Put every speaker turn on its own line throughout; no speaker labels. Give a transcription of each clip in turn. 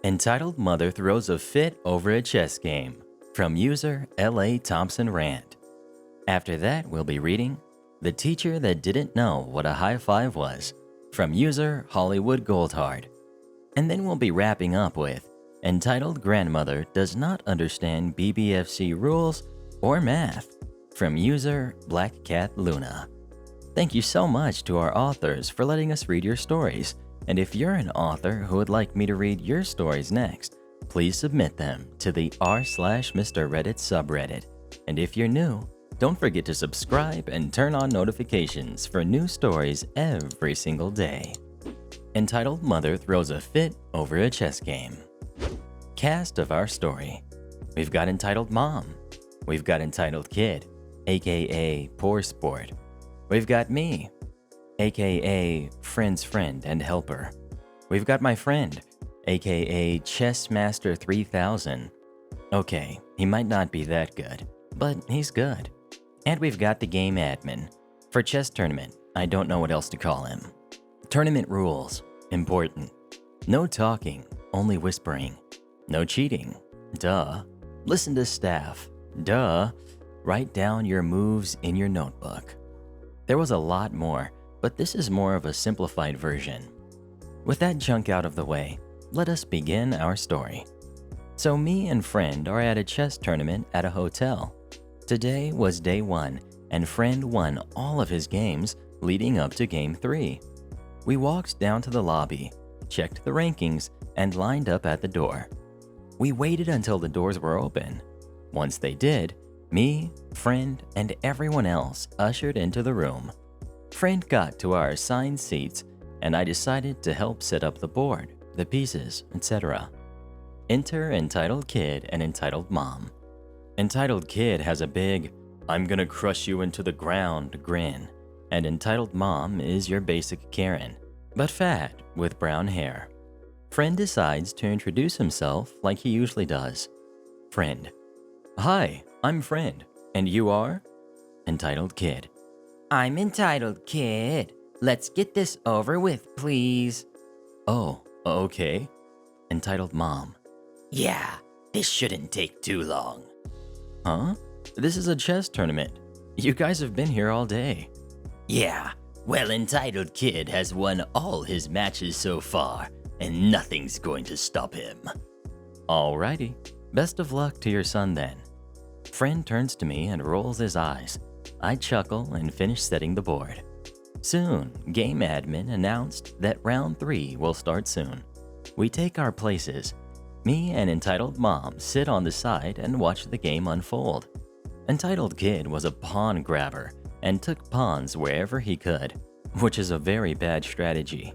Entitled Mother Throws a Fit Over a Chess Game from user L.A. Thompson Rant. After that, we'll be reading The Teacher That Didn't Know What a High Five Was from user Hollywood Goldhard. And then we'll be wrapping up with Entitled Grandmother Does Not Understand BBFC Rules or Math from user Black Cat Luna. Thank you so much to our authors for letting us read your stories. And if you're an author who would like me to read your stories next, please submit them to the r/Mr. Reddit subreddit. And if you're new, don't forget to subscribe and turn on notifications for new stories every single day. Entitled Mother Throws a Fit Over a Chess Game. Cast of our story. We've got Entitled Mom. We've got Entitled Kid, aka Poor Sport. We've got me, aka Friend's Friend and Helper. We've got my friend, aka Chessmaster 3000. Okay, he might not be that good, but he's good. And we've got the game admin. For chess tournament, I don't know what else to call him. Tournament rules, important. No talking, only whispering. No cheating, duh. Listen to staff, duh. Write down your moves in your notebook. There was a lot more, but this is more of a simplified version. With that junk out of the way, let us begin our story. So me and Friend are at a chess tournament at a hotel. Today was day 1, and Friend won all of his games leading up to game 3. We walked down to the lobby, checked the rankings, and lined up at the door. We waited until the doors were open. Once they did, me, Friend, and everyone else ushered into the room. Friend got to our assigned seats, and I decided to help set up the board, the pieces, etc. Enter Entitled Kid and Entitled Mom. Entitled Kid has a big, "I'm gonna crush you into the ground" grin, and Entitled Mom is your basic Karen, but fat with brown hair. Friend decides to introduce himself like he usually does. Friend: "Hi, I'm Friend, and you are?" Entitled Kid:
I'm Entitled Kid. Let's get this over with, please.
"Oh, okay." Entitled Mom:
Yeah, this shouldn't take too long.
"Huh? This is a chess tournament. You guys have been here all day."
Yeah, well, Entitled Kid has won all his matches so far, and nothing's going to stop him.
Alrighty, best of luck to your son then. Friend turns to me and rolls his eyes. I chuckle and finish setting the board. Soon, game admin announced that round 3 will start soon. We take our places. Me and Entitled Mom sit on the side and watch the game unfold. Entitled Kid was a pawn grabber and took pawns wherever he could, which is a very bad strategy.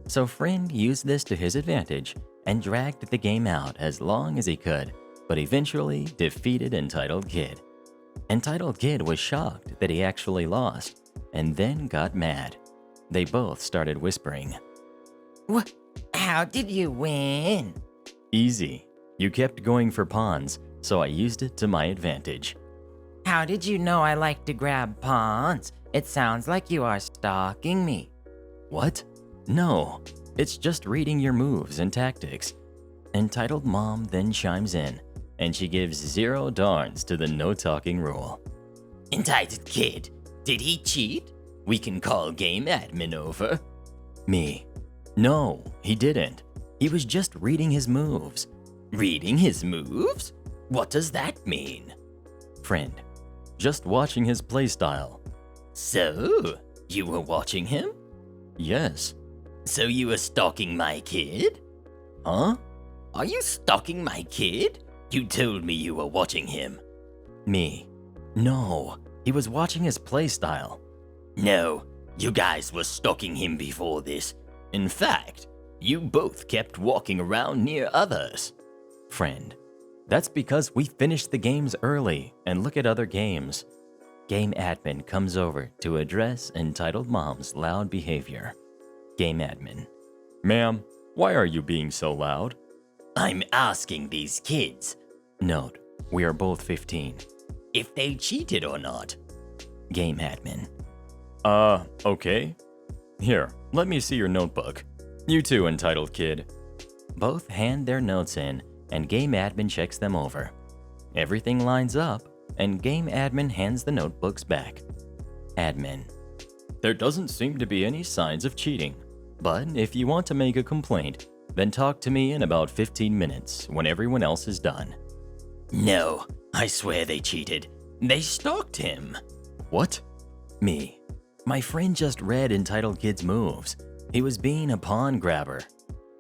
So Friend used this to his advantage and dragged the game out as long as he could, but eventually defeated Entitled Kid. Entitled Kid was shocked that he actually lost, and then got mad. They both started whispering.
What? How did you win?
Easy. You kept going for pawns, so I used it to my advantage.
How did you know I like to grab pawns? It sounds like you are stalking me.
What? No, it's just reading your moves and tactics. Entitled Mom then chimes in, and she gives 0 darns to the no-talking rule.
Entitled Kid, did he cheat? We can call game admin over.
Me: "No, he didn't. He was just reading his moves."
Reading his moves? What does that mean?
Friend: "Just watching his playstyle."
So, you were watching him?
Yes.
So you were stalking my kid?
Huh?
Are you stalking my kid? You told me you were watching him.
Me: "No, he was watching his playstyle."
No, you guys were stalking him before this. In fact, you both kept walking around near others.
Friend: "That's because we finished the games early and look at other games." Game admin comes over to address Entitled Mom's loud behavior. Game admin: "Ma'am, why are you being so loud?"
I'm asking these kids
Note: we are both 15.
if they cheated or not.
Game admin: Okay. Here, let me see your notebook. You too, Entitled Kid." Both hand their notes in, and game admin checks them over. Everything lines up, and game admin hands the notebooks back. Admin: there doesn't seem to be any signs of cheating, but if you want to make a complaint, then talk to me in about 15 minutes when everyone else is done.
No, I swear they cheated. They stalked him.
What? Me: my friend just read Entitled Kid's moves. He was being a pawn grabber.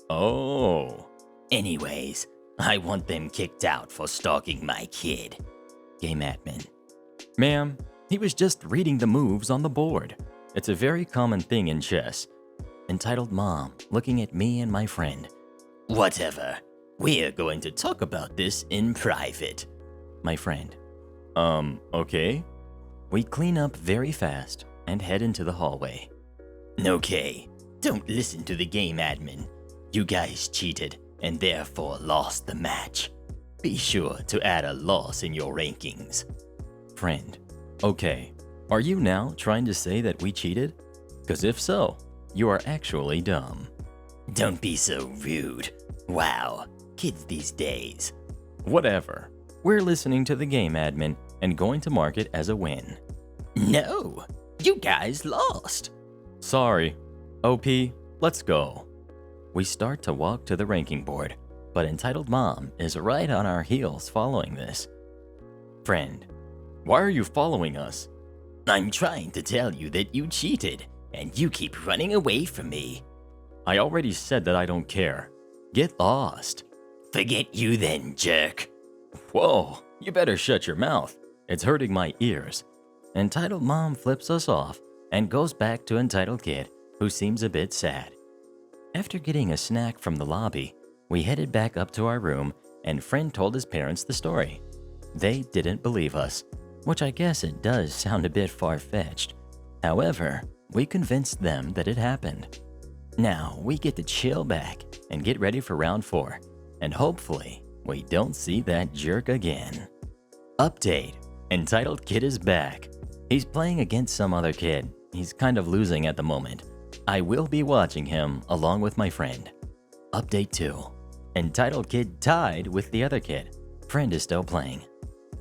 Oh.
Anyways, I want them kicked out for stalking my kid.
Game admin: ma'am, he was just reading the moves on the board. It's a very common thing in chess. Entitled mom, looking at me and my friend.
Whatever. We're going to talk about this in private.
My friend: okay. We clean up very fast and head into the hallway.
Okay, don't listen to the game admin. You guys cheated and therefore lost the match. Be sure to add a loss in your rankings.
Friend: okay, are you now trying to say that we cheated? Because if so, you are actually dumb.
Don't be so rude. Wow, kids these days.
Whatever. We're listening to the game admin and going to mark it as a win.
No, you guys lost.
Sorry. OP, let's go. We start to walk to the ranking board, but Entitled Mom is right on our heels following this. Friend: why are you following us?
I'm trying to tell you that you cheated, and you keep running away from me.
I already said that I don't care. Get lost.
Forget you then, jerk.
Whoa, you better shut your mouth. It's hurting my ears. Entitled Mom flips us off and goes back to Entitled Kid, who seems a bit sad. After getting a snack from the lobby, we headed back up to our room, and friend told his parents the story. They didn't believe us, which I guess it does sound a bit far-fetched. However, we convinced them that it happened. Now we get to chill back and get ready for round 4, and hopefully we don't see that jerk again. Update: Entitled Kid is back. He's playing against some other kid. He's kind of losing at the moment. I will be watching him along with my friend. Update 2: Entitled Kid tied with the other kid. Friend is still playing.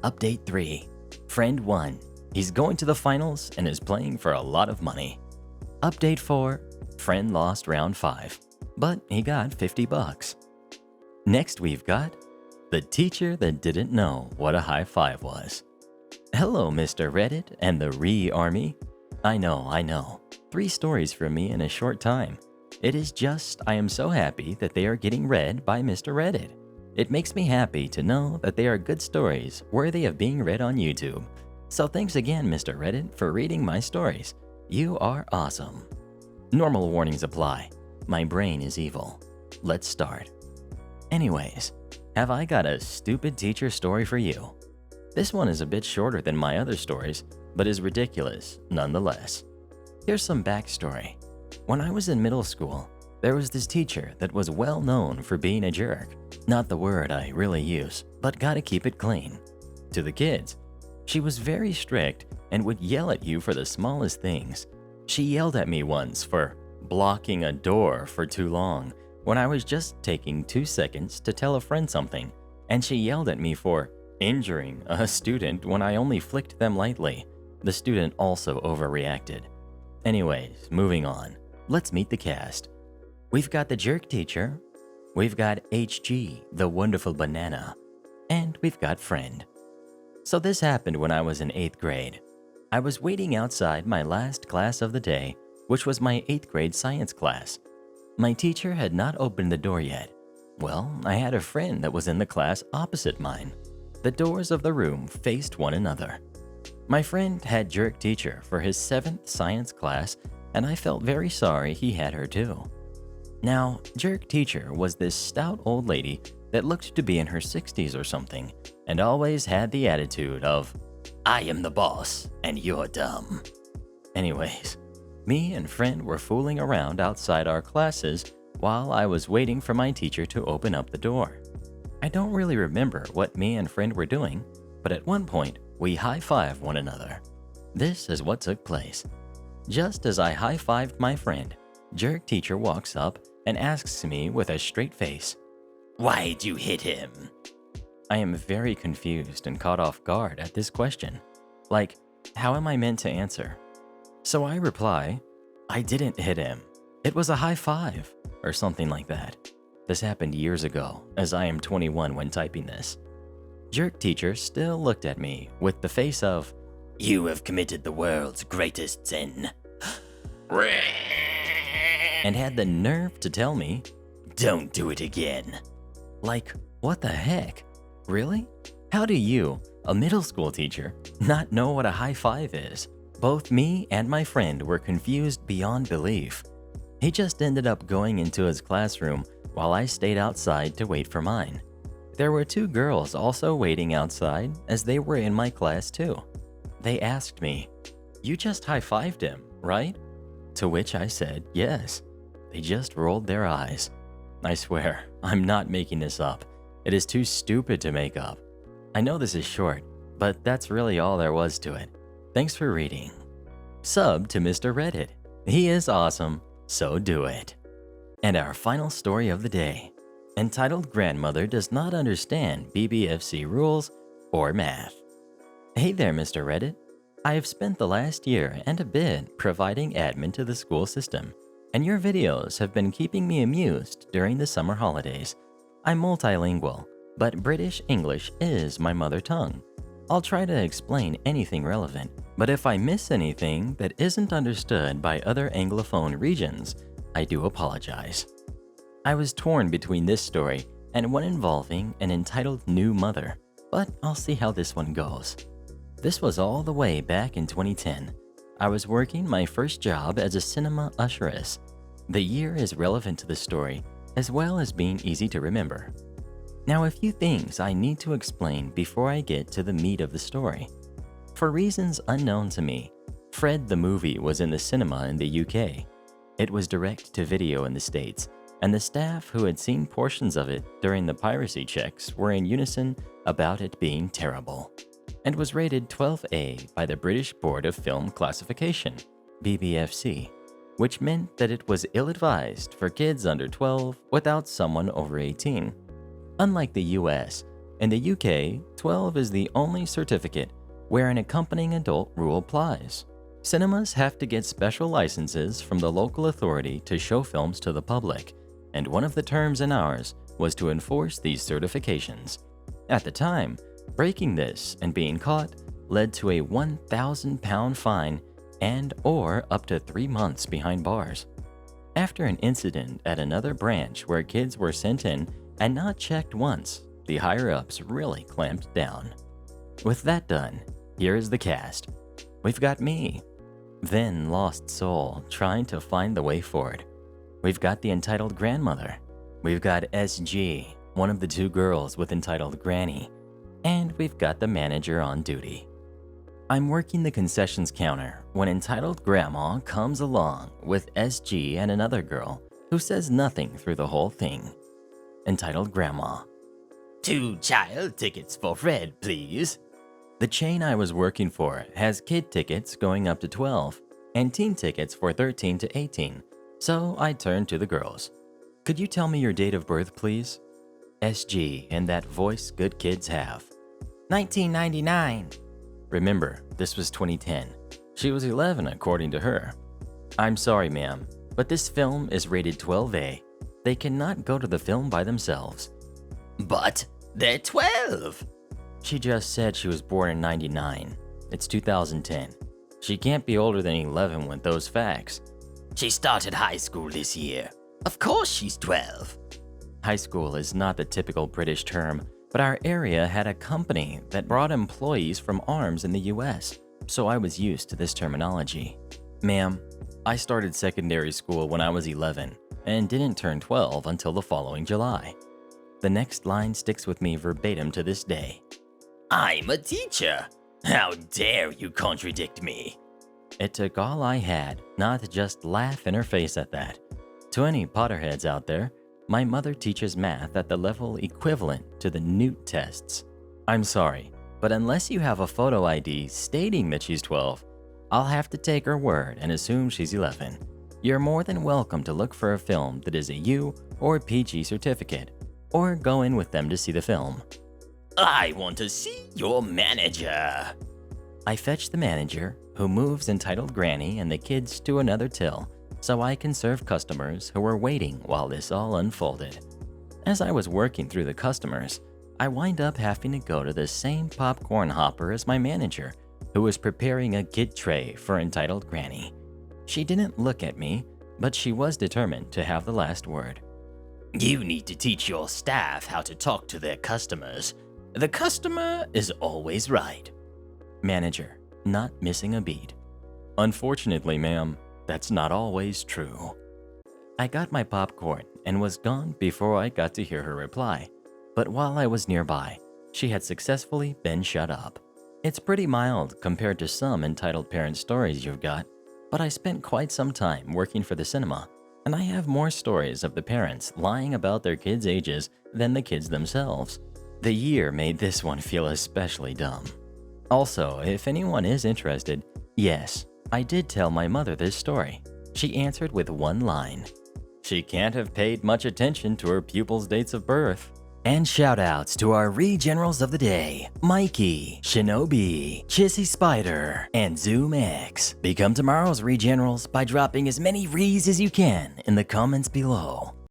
Update 3: Friend won. He's going to the finals and is playing for a lot of money. Update 4: Friend lost round 5, but he got $50. Next we've got the teacher that didn't know what a high five was. Hello, Mr. Reddit and the Re-Army. I know. 3 stories from me in a short time. It is just I am so happy that they are getting read by Mr. Reddit. It makes me happy to know that they are good stories worthy of being read on YouTube. So thanks again, Mr. Reddit, for reading my stories. You are awesome. Normal warnings apply. My brain is evil. Let's start. Anyways, have I got a stupid teacher story for you? This one is a bit shorter than my other stories, but is ridiculous nonetheless. Here's some backstory. When I was in middle school, there was this teacher that was well known for being a jerk. Not the word I really use, but gotta keep it clean. To the kids, she was very strict and would yell at you for the smallest things. She yelled at me once for blocking a door for too long when I was just taking 2 seconds to tell a friend something, and she yelled at me for injuring a student when I only flicked them lightly. The student also overreacted. Anyways, moving on. Let's meet the cast. We've got the jerk teacher, we've got HG, the wonderful banana, and we've got friend. So this happened when I was in 8th grade. I was waiting outside my last class of the day, which was my 8th grade science class. My teacher had not opened the door yet. Well, I had a friend that was in the class opposite mine. The doors of the room faced one another. My friend had jerk teacher for his 7th science class, and I felt very sorry he had her too. Now, jerk teacher was this stout old lady that looked to be in her 60s or something, and always had the attitude of,
I am the boss, and you're dumb.
Anyways, me and friend were fooling around outside our classes while I was waiting for my teacher to open up the door. I don't really remember what me and friend were doing, but at one point, we high-fived one another. This is what took place. Just as I high-fived my friend, jerk teacher walks up and asks me with a straight face,
Why'd you hit him?
I am very confused and caught off guard at this question. Like, how am I meant to answer? So I reply, I didn't hit him. It was a high five, or something like that. This happened years ago, as I am 21 when typing this. Jerk teacher still looked at me with the face of,
You have committed the world's greatest sin.
and had the nerve to tell me,
Don't do it again.
like, what the heck? Really? How do you, a middle school teacher, not know what a high five is? Both me and my friend were confused beyond belief. He just ended up going into his classroom while I stayed outside to wait for mine. There were two girls also waiting outside as they were in my class too. They asked me, You just high-fived him, right? To which I said, yes. They just rolled their eyes. I swear, I'm not making this up. It is too stupid to make up. I know this is short, but that's really all there was to it. Thanks for reading. Sub to Mr. Reddit. He is awesome, so do it. And our final story of the day, entitled Grandmother Does Not Understand BBFC Rules or Math. Hey there, Mr. Reddit. I have spent the last year and a bit providing admin to the school system, and your videos have been keeping me amused during the summer holidays. I'm multilingual, but British English is my mother tongue. I'll try to explain anything relevant, but if I miss anything that isn't understood by other Anglophone regions, I do apologize. I was torn between this story and one involving an entitled new mother, but I'll see how this one goes. This was all the way back in 2010. I was working my first job as a cinema usheress. The year is relevant to the story, as well as being easy to remember. Now, a few things I need to explain before I get to the meat of the story. For reasons unknown to me, Fred the movie was in the cinema in the UK. It was direct to video in the States, and the staff who had seen portions of it during the piracy checks were in unison about it being terrible, and was rated 12A by the British Board of Film Classification, BBFC, which meant that it was ill-advised for kids under 12 without someone over 18. Unlike the US, in the UK, 12 is the only certificate where an accompanying adult rule applies. Cinemas have to get special licenses from the local authority to show films to the public, and one of the terms in ours was to enforce these certifications. At the time, breaking this and being caught led to a £1,000 fine and/or up to 3 months behind bars. After an incident at another branch where kids were sent in and not checked once, the higher-ups really clamped down. With that done, here is the cast. We've got me, then lost soul trying to find the way forward. We've got the entitled grandmother. We've got SG, one of the two girls with entitled granny. And we've got the manager on duty. I'm working the concessions counter when entitled grandma comes along with SG and another girl who says nothing through the whole thing. Entitled grandma.
2 child tickets for Fred, please.
The chain I was working for has kid tickets going up to 12 and teen tickets for 13 to 18, so I turned to the girls. Could you tell me your date of birth, please? SG in that voice good kids have. 1999. Remember, this was 2010. She was 11 according to her. I'm sorry, ma'am, but this film is rated 12A. They cannot go to the film by themselves.
But they're 12.
She just said she was born in 99. It's 2010. She can't be older than 11 with those facts.
She started high school this year. Of course she's 12.
High school is not the typical British term, but our area had a company that brought employees from arms in the US, so I was used to this terminology. Ma'am, I started secondary school when I was 11 and didn't turn 12 until the following July. The next line sticks with me verbatim to this day.
I'm a teacher. How dare you contradict me?
It took all I had not to just laugh in her face at that. To any Potterheads out there, my mother teaches math at the level equivalent to the Newt tests. I'm sorry, but unless you have a photo ID stating that she's 12, I'll have to take her word and assume she's 11. You're more than welcome to look for a film that is a U or PG certificate. or go in with them to see the film.
I want to see your manager.
I fetch the manager, who moves entitled Granny and the kids to another till so I can serve customers who were waiting while this all unfolded. As I was working through the customers, I wind up having to go to the same popcorn hopper as my manager, who was preparing a kid tray for entitled Granny. She didn't look at me, but she was determined to have the last word.
You need to teach your staff how to talk to their customers. The customer is always right.
Manager, not missing a beat. Unfortunately, ma'am, that's not always true. I got my popcorn and was gone before I got to hear her reply. But while I was nearby, she had successfully been shut up. It's pretty mild compared to some entitled parent stories you've got, but I spent quite some time working for the cinema, and I have more stories of the parents lying about their kids' ages than the kids themselves. The year made this one feel especially dumb. Also, if anyone is interested, yes, I did tell my mother this story. She answered with one line. She can't have paid much attention to her pupils' dates of birth. And shout-outs to our Regenerals of the day, Mikey, Shinobi, Chissy Spider, and Zoom X. Become tomorrow's Regenerals by dropping as many Rees as you can in the comments below.